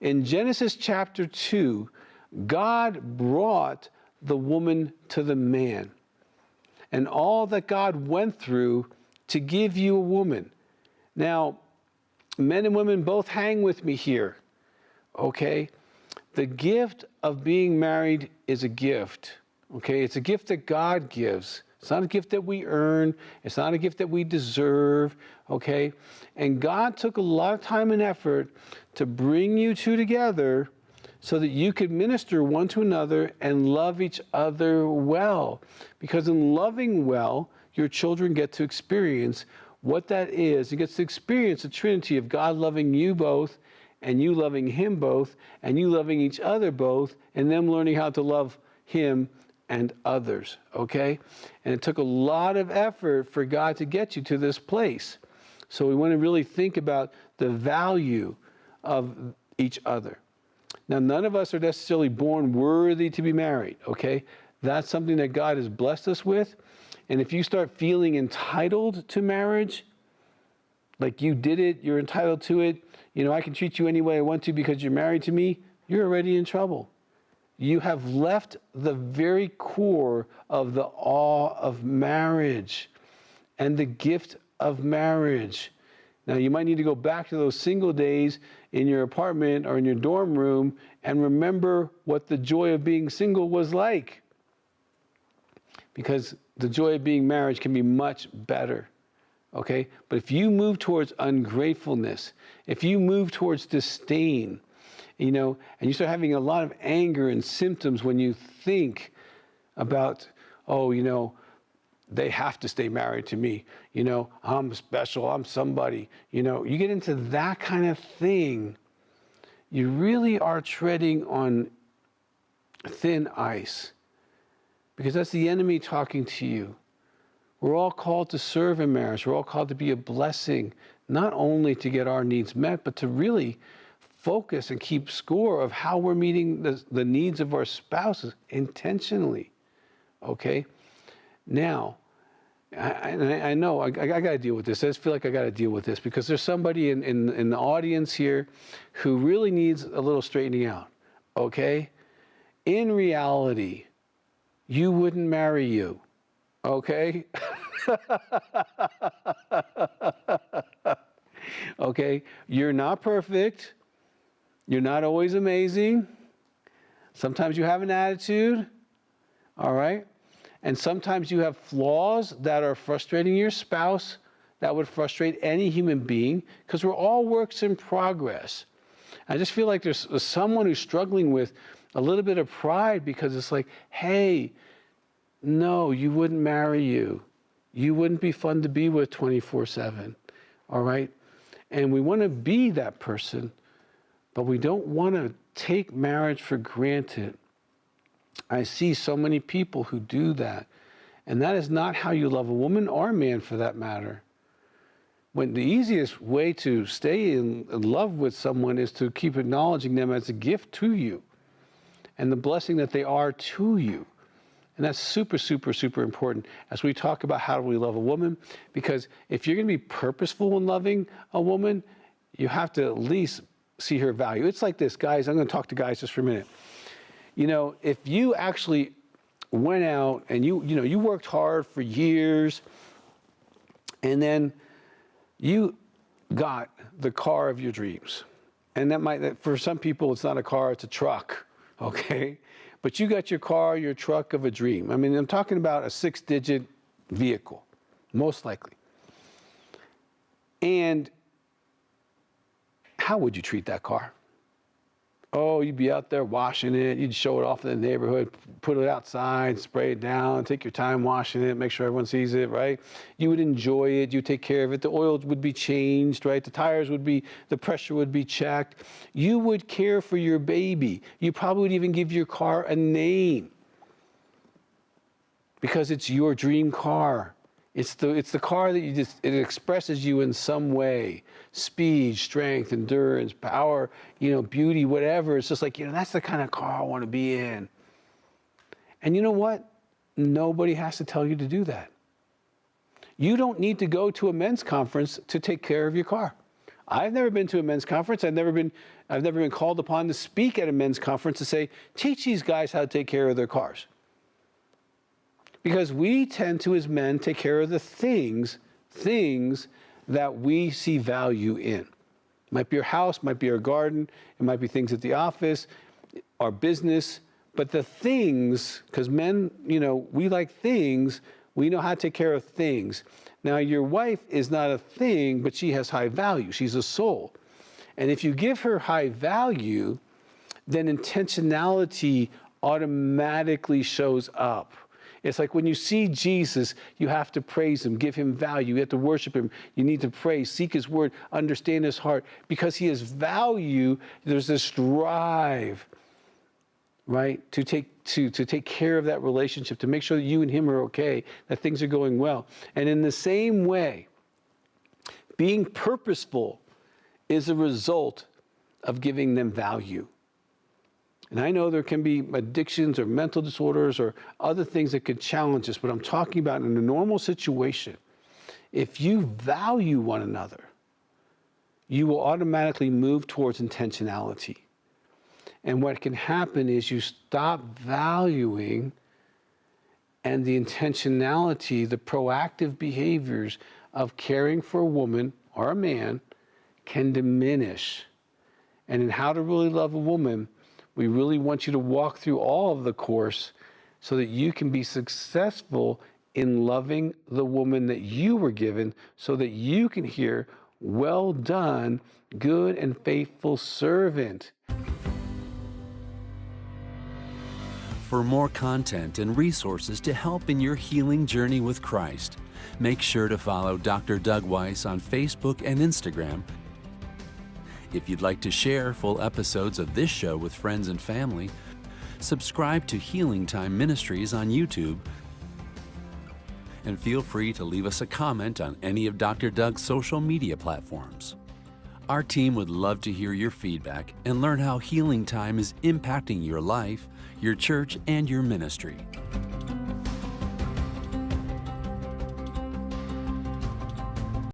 In Genesis chapter 2, God brought the woman to the man. And all that God went through to give you a woman. Now, men and women both hang with me here, okay? The gift of being married is a gift, okay? It's a gift that God gives. It's not a gift that we earn. It's not a gift that we deserve, okay? And God took a lot of time and effort to bring you two together so that you could minister one to another and love each other well. Because in loving well, your children get to experience what that is. It gets to experience the Trinity of God loving you both, and you loving him both, and you loving each other both, and them learning how to love him and others, okay? And it took a lot of effort for God to get you to this place. So we want to really think about the value of each other. Now, none of us are necessarily born worthy to be married, okay? That's something that God has blessed us with. And if you start feeling entitled to marriage, like you did it, you're entitled to it, you know, I can treat you any way I want to because you're married to me, you're already in trouble. You have left the very core of the awe of marriage and the gift of marriage. Now, you might need to go back to those single days in your apartment or in your dorm room and remember what the joy of being single was like. Because the joy of being married can be much better, okay? But if you move towards ungratefulness, if you move towards disdain, you know, and you start having a lot of anger and symptoms when you think about, oh, you know, they have to stay married to me. You know, I'm special, I'm somebody. You know, you get into that kind of thing, you really are treading on thin ice. Because that's the enemy talking to you. We're all called to serve in marriage. We're all called to be a blessing, not only to get our needs met, but to really focus and keep score of how we're meeting the needs of our spouses intentionally, okay? Now, I know I got to deal with this. I just feel like I got to deal with this because there's somebody in the audience here who really needs a little straightening out, okay? In reality, you wouldn't marry you, okay? Okay, you're not perfect. You're not always amazing. Sometimes you have an attitude, all right? And sometimes you have flaws that are frustrating your spouse, that would frustrate any human being, because we're all works in progress. I just feel like there's someone who's struggling with a little bit of pride because it's like, hey, no, you wouldn't marry you. You wouldn't be fun to be with 24/7, all right? And we want to be that person, but we don't want to take marriage for granted. I see so many people who do that, and that is not how you love a woman or a man for that matter. When the easiest way to stay in love with someone is to keep acknowledging them as a gift to you and the blessing that they are to you. And that's super, super, super important as we talk about how do we love a woman, because if you're going to be purposeful in loving a woman, you have to at least see her value. It's like this, guys. I'm going to talk to guys just for a minute. You know, if you actually went out and you worked hard for years, and then you got the car of your dreams, and that for some people it's not a car, it's a truck, okay? But you got your car, your truck of a dream. I mean, I'm talking about a 6-digit vehicle, most likely. And how would you treat that car? Oh, you'd be out there washing it. You'd show it off in the neighborhood, put it outside, spray it down, take your time washing it, make sure everyone sees it, right? You would enjoy it. You'd take care of it. The oil would be changed, right? The tires would be, the pressure would be checked. You would care for your baby. You probably would even give your car a name because it's your dream car. It's the car that it expresses you in some way. Speed, strength, endurance, power, beauty, whatever. It's just like, that's the kind of car I want to be in. And you know what? Nobody has to tell you to do that. You don't need to go to a men's conference to take care of your car. I've never been to a men's conference. I've never been I've never been called upon to speak at a men's conference to say, teach these guys how to take care of their cars. Because we tend to, as men, take care of the things that we see value in. It might be your house, might be your garden, it might be things at the office, our business, but the things, because men, we like things, we know how to take care of things. Now, your wife is not a thing, but she has high value. She's a soul. And if you give her high value, then intentionality automatically shows up. It's like when you see Jesus, you have to praise him, give him value. You have to worship him. You need to pray, seek his word, understand his heart. Because he has value, there's this drive, right, to take care of that relationship, to make sure that you and him are okay, that things are going well. And in the same way, being purposeful is a result of giving them value. And I know there can be addictions or mental disorders or other things that could challenge us, but I'm talking about in a normal situation. If you value one another, you will automatically move towards intentionality. And what can happen is you stop valuing, and the intentionality, the proactive behaviors of caring for a woman or a man can diminish. And in How to Really Love a Woman, we really want you to walk through all of the course so that you can be successful in loving the woman that you were given, so that you can hear, well done, good and faithful servant. For more content and resources to help in your healing journey with Christ, make sure to follow Dr. Doug Weiss on Facebook and Instagram. If you'd like to share full episodes of this show with friends and family, subscribe to Healing Time Ministries on YouTube, and feel free to leave us a comment on any of Dr. Doug's social media platforms. Our team would love to hear your feedback and learn how Healing Time is impacting your life, your church, and your ministry.